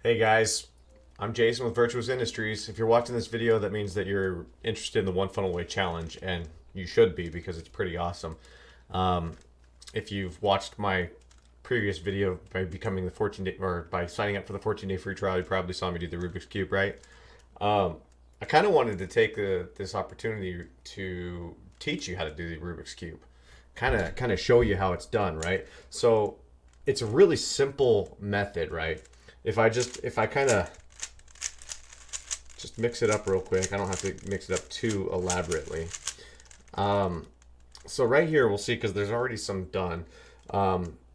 Hey guys, I'm Jason with Virtuous Industries. If you're watching this video, that means that you're interested in the One Funnel Away Challenge, and you should be because it's pretty awesome. Um, if you've watched my previous video by becoming the 14 day or by signing up for the 14-day free trial, you probably saw me do the Rubik's Cube, right? I kind of wanted to take this opportunity to teach you how to do the Rubik's Cube, kind of show you how it's done, right? So it's a really simple method, right? If I kind of just mix it up real quick, I don't have to mix it up too elaborately. So right here we'll see, because there's already some done.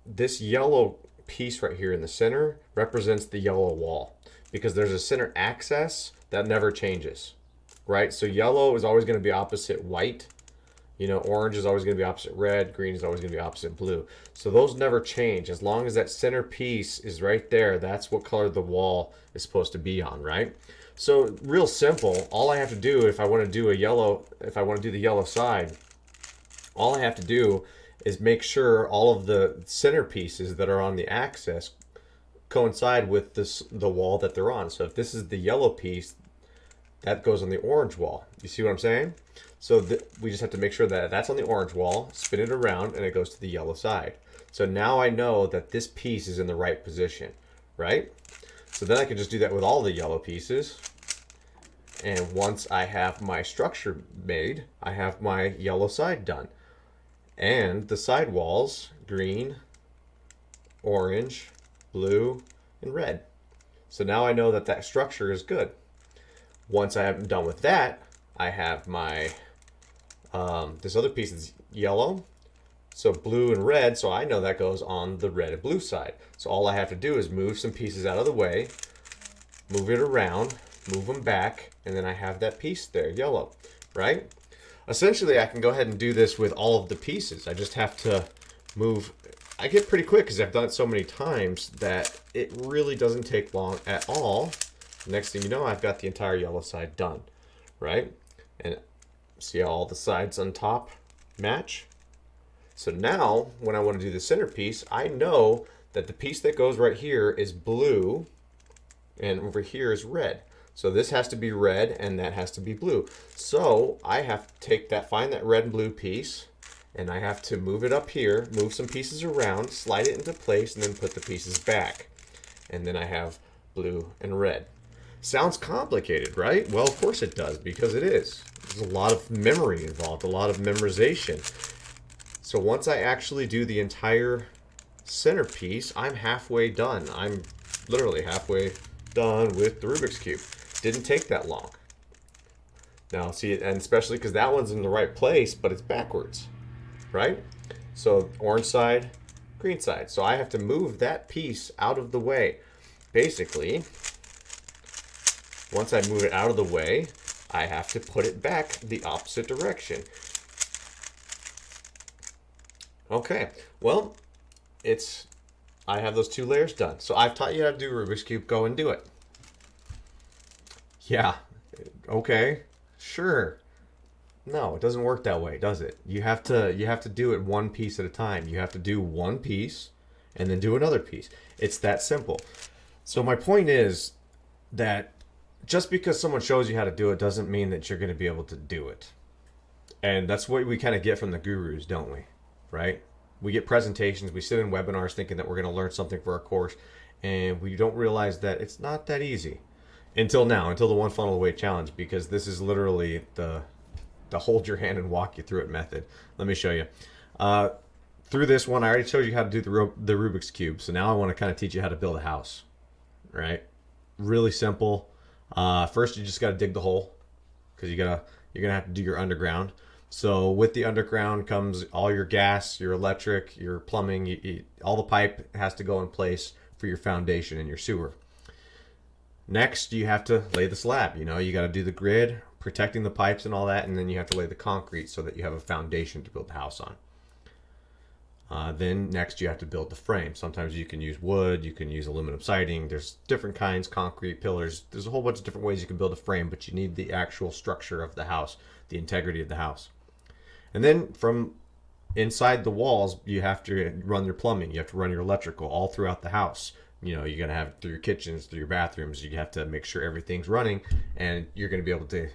This yellow piece right here in the center represents the yellow wall, because there's a center axis that never changes, right? So yellow is always going to be opposite white. Orange is always going to be opposite red. Green is always going to be opposite blue. So those never change. As long as that center piece is right there, that's what color the wall is supposed to be on, right? So real simple. All I have to do if I want to do the yellow side, all I have to do is make sure all of the center pieces that are on the axis coincide with the wall that they're on. So if this is the yellow piece, that goes on the orange wall. You see what I'm saying? So we just have to make sure that that's on the orange wall, spin it around, and it goes to the yellow side. So now I know that this piece is in the right position, right? So then I can just do that with all the yellow pieces. And once I have my structure made, I have my yellow side done. And the side walls, green, orange, blue, and red. So now I know that that structure is good. Once I am done with that, I have my, this other piece is yellow, so blue and red, so I know that goes on the red and blue side. So all I have to do is move some pieces out of the way, move it around, move them back, and then I have that piece there, yellow, right? Essentially, I can go ahead and do this with all of the pieces. I just have to move. I get pretty quick because I've done it so many times that it really doesn't take long at all. Next thing you know, I've got the entire yellow side done, right? And see how all the sides on top match? So now, when I want to do the centerpiece, I know that the piece that goes right here is blue, and over here is red. So this has to be red, and that has to be blue. So I have to find that red and blue piece, and I have to move it up here, move some pieces around, slide it into place, and then put the pieces back. And then I have blue and red. Sounds complicated, right? Well, of course it does, because it is. There's a lot of memory involved, a lot of memorization. So once I actually do the entire centerpiece, I'm halfway done. I'm literally halfway done with the Rubik's Cube. Didn't take that long. Now, see, and especially because that one's in the right place, but it's backwards, right? So orange side, green side. So I have to move that piece out of the way. Basically, once I move it out of the way, I have to put it back the opposite direction. Okay, well, I have those two layers done. So I've taught you how to do Rubik's Cube. Go and do it. Yeah, okay, sure. No, it doesn't work that way, does it? You have to do it one piece at a time. You have to do one piece and then do another piece. It's that simple. So my point is that just because someone shows you how to do it doesn't mean that you're going to be able to do it. And that's what we kind of get from the gurus, don't we? Right? We get presentations, we sit in webinars thinking that we're going to learn something for our course, and we don't realize that it's not that easy. Until now, until the One Funnel Away Challenge, because this is literally the hold your hand and walk you through it method. Let me show you. Through this one, I already showed you how to do the Rubik's Cube, so now I want to kind of teach you how to build a house, right? Really simple. First, you just got to dig the hole, because you're gonna have to do your underground. So with the underground comes all your gas, your electric, your plumbing. All the pipe has to go in place for your foundation and your sewer. Next, you have to lay the slab. You got to do the grid, protecting the pipes and all that, and then you have to lay the concrete so that you have a foundation to build the house on. Then next you have to build the frame. Sometimes you can use wood, you can use aluminum siding. There's different kinds, concrete, pillars. There's a whole bunch of different ways you can build a frame, but you need the actual structure of the house, the integrity of the house. And then from inside the walls, you have to run your plumbing, you have to run your electrical all throughout the house. You're going to have through your kitchens, through your bathrooms. You have to make sure everything's running, and you're going to be able to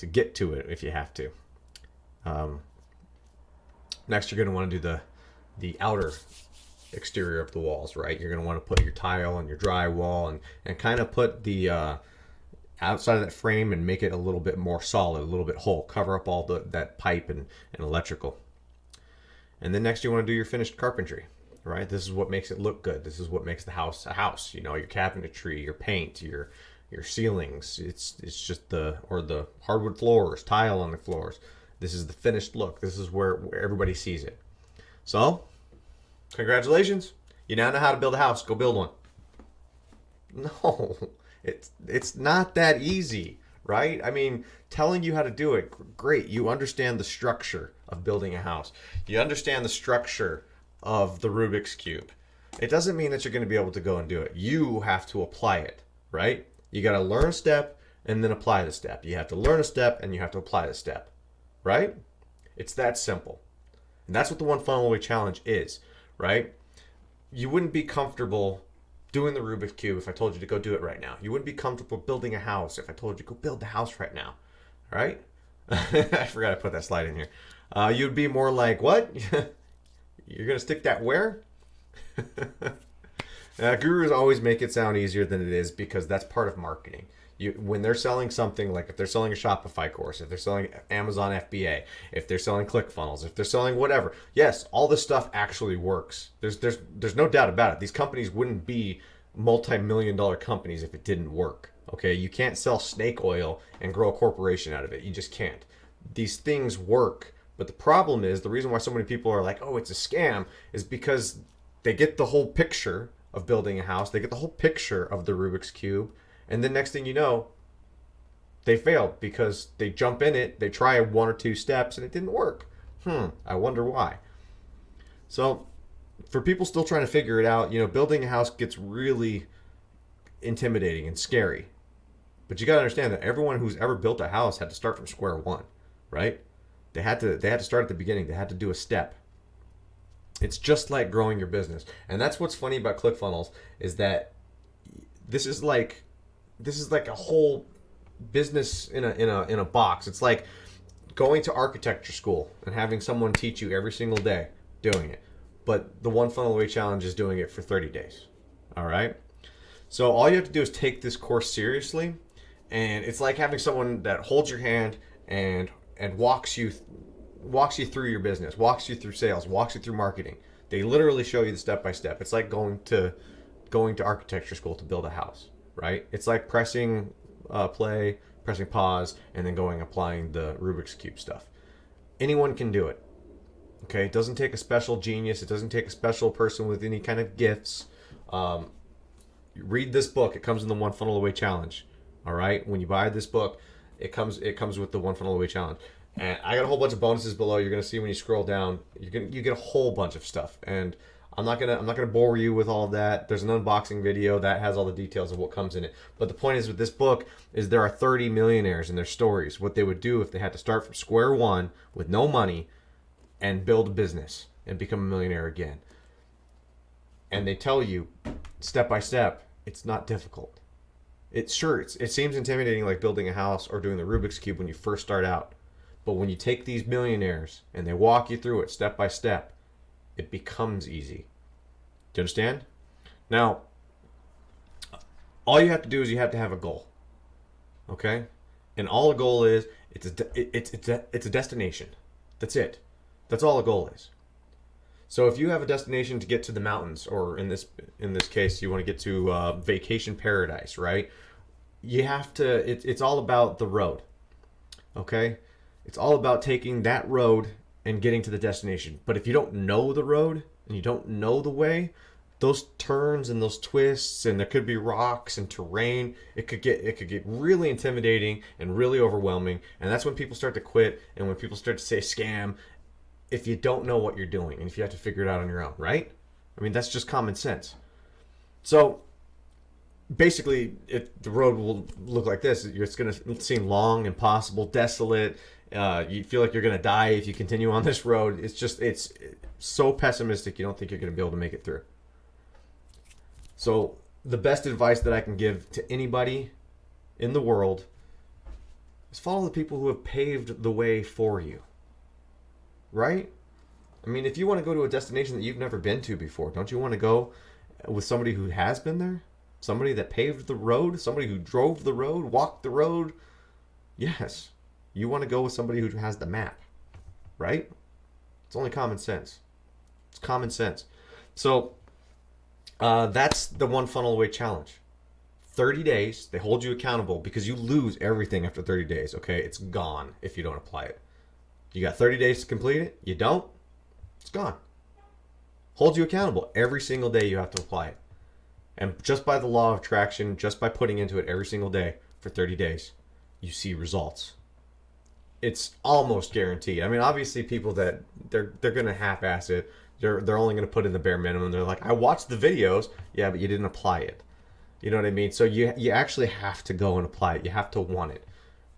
get to it if you have to. Next, you're going to want to do the outer exterior of the walls, right? You're going to want to put your tile and your drywall and kind of put the outside of that frame and make it a little bit more solid, a little bit whole. Cover up all that pipe and electrical. And then next you want to do your finished carpentry, right? This is what makes it look good. This is what makes the house a house. Your cabinetry, your paint, your ceilings. It's just the hardwood floors, tile on the floors. This is the finished look. This is where everybody sees it. So, congratulations. You now know how to build a house. Go build one. No, it's not that easy, right? I mean, telling you how to do it, great. You understand the structure of building a house. You understand the structure of the Rubik's Cube. It doesn't mean that you're going to be able to go and do it. You have to apply it, right? You got to learn a step and then apply the step. You have to learn a step and you have to apply the step, right? It's that simple. And that's what the One Funnel Away Challenge is, right? You wouldn't be comfortable doing the Rubik's Cube if I told you to go do it right now. You wouldn't be comfortable building a house if I told you to go build the house right now, right? I forgot to put that slide in here. You'd be more like, what? You're going to stick that where? Gurus always make it sound easier than it is because that's part of marketing. When they're selling something, like if they're selling a Shopify course, if they're selling Amazon FBA, if they're selling ClickFunnels, if they're selling whatever, yes, all this stuff actually works. There's no doubt about it. These companies wouldn't be multi-million-dollar companies if it didn't work. Okay, you can't sell snake oil and grow a corporation out of it. You just can't. These things work, but the problem is the reason why so many people are like, "Oh, it's a scam," is because they get the whole picture of building a house, they get the whole picture of the Rubik's Cube. And then next thing you know, they failed because they jump in it, they try one or two steps, and it didn't work. I wonder why. So for people still trying to figure it out, building a house gets really intimidating and scary. But you got to understand that everyone who's ever built a house had to start from square one, right? They had to start at the beginning. They had to do a step. It's just like growing your business. And that's what's funny about ClickFunnels is that this is like a whole business in a box. It's like going to architecture school and having someone teach you every single day doing it. But the One Funnel Away Challenge is doing it for 30 days. All right? So all you have to do is take this course seriously, and it's like having someone that holds your hand and walks you through your business, walks you through sales, walks you through marketing. They literally show you the step by step. It's like going to architecture school to build a house. Right? It's like pressing play, pressing pause, and then applying the Rubik's Cube stuff. Anyone can do it. Okay? It doesn't take a special genius. It doesn't take a special person with any kind of gifts. Read this book. It comes in the One Funnel Away Challenge. All right? When you buy this book, it comes with the One Funnel Away Challenge. And I got a whole bunch of bonuses below. You're gonna see when you scroll down. You get a whole bunch of stuff. And I'm not gonna bore you with all of that. There's an unboxing video that has all the details of what comes in it. But the point is with this book is there are 30 millionaires and their stories, what they would do if they had to start from square one with no money and build a business and become a millionaire again. And they tell you step by step, it's not difficult. It seems intimidating like building a house or doing the Rubik's Cube when you first start out. But when you take these millionaires and they walk you through it step by step, it becomes easy. Do you understand? Now, all you have to do is you have to have a goal. Okay? And all a goal is, it's a destination. That's it. That's all a goal is. So if you have a destination to get to the mountains, or in this case, you want to get to vacation paradise, right? You have to, it's all about the road. Okay? It's all about taking that road and getting to the destination. But if you don't know the road and you don't know the way, those turns and those twists, and there could be rocks and terrain, it could get really intimidating and really overwhelming. And that's when people start to quit and when people start to say scam, if you don't know what you're doing and if you have to figure it out on your own, right? I mean, that's just common sense. So basically, the road will look like this. It's going to seem long, impossible, desolate. You feel like you're going to die if you continue on this road. It's so pessimistic you don't think you're going to be able to make it through. So the best advice that I can give to anybody in the world is follow the people who have paved the way for you. Right? I mean, if you want to go to a destination that you've never been to before, don't you want to go with somebody who has been there? Somebody that paved the road? Somebody who drove the road, walked the road? Yes. You want to go with somebody who has the map, right? It's only common sense. It's common sense. So that's the One Funnel Away Challenge. 30 days. They hold you accountable because you lose everything after 30 days, okay? It's gone if you don't apply it. You got 30 days to complete it. You don't, it's gone. Hold you accountable. Every single day you have to apply it. And just by the law of attraction, just by putting into it every single day for 30 days, you see results. It's almost guaranteed. I mean, obviously people that they're going to half-ass it. They're only going to put in the bare minimum. They're like, I watched the videos. Yeah, but you didn't apply it. You know what I mean? So you actually have to go and apply it. You have to want it.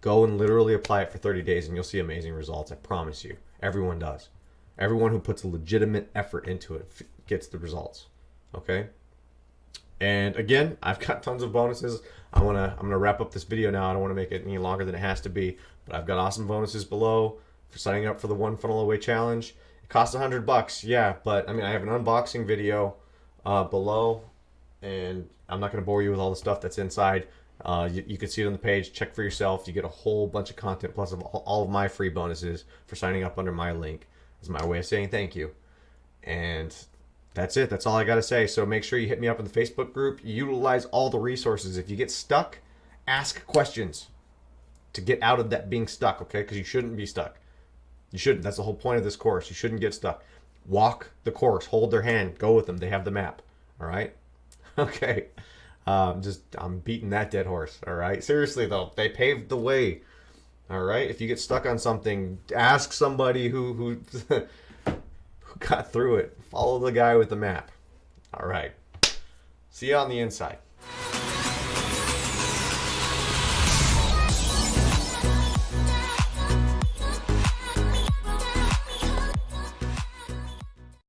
Go and literally apply it for 30 days and you'll see amazing results. I promise you. Everyone does. Everyone who puts a legitimate effort into it gets the results. Okay? And again, I've got tons of bonuses. I'm gonna wrap up this video now. I don't want to make it any longer than it has to be, but I've got awesome bonuses below for signing up for the One Funnel Away Challenge. It costs $100, yeah, but I mean I have an unboxing video below, and I'm not gonna bore you with all the stuff that's inside. You can see it on the page. Check for yourself. You get a whole bunch of content plus of all of my free bonuses for signing up under my link. It's my way of saying thank you. And that's it. That's all I got to say. So make sure you hit me up in the Facebook group. Utilize all the resources. If you get stuck, ask questions to get out of that being stuck, okay? Because you shouldn't be stuck. You shouldn't. That's the whole point of this course. You shouldn't get stuck. Walk the course. Hold their hand. Go with them. They have the map. All right? Okay. I'm beating that dead horse. All right? Seriously, though. They paved the way. All right? If you get stuck on something, ask somebody who got through it. Follow the guy with the map. All right. See you on the inside.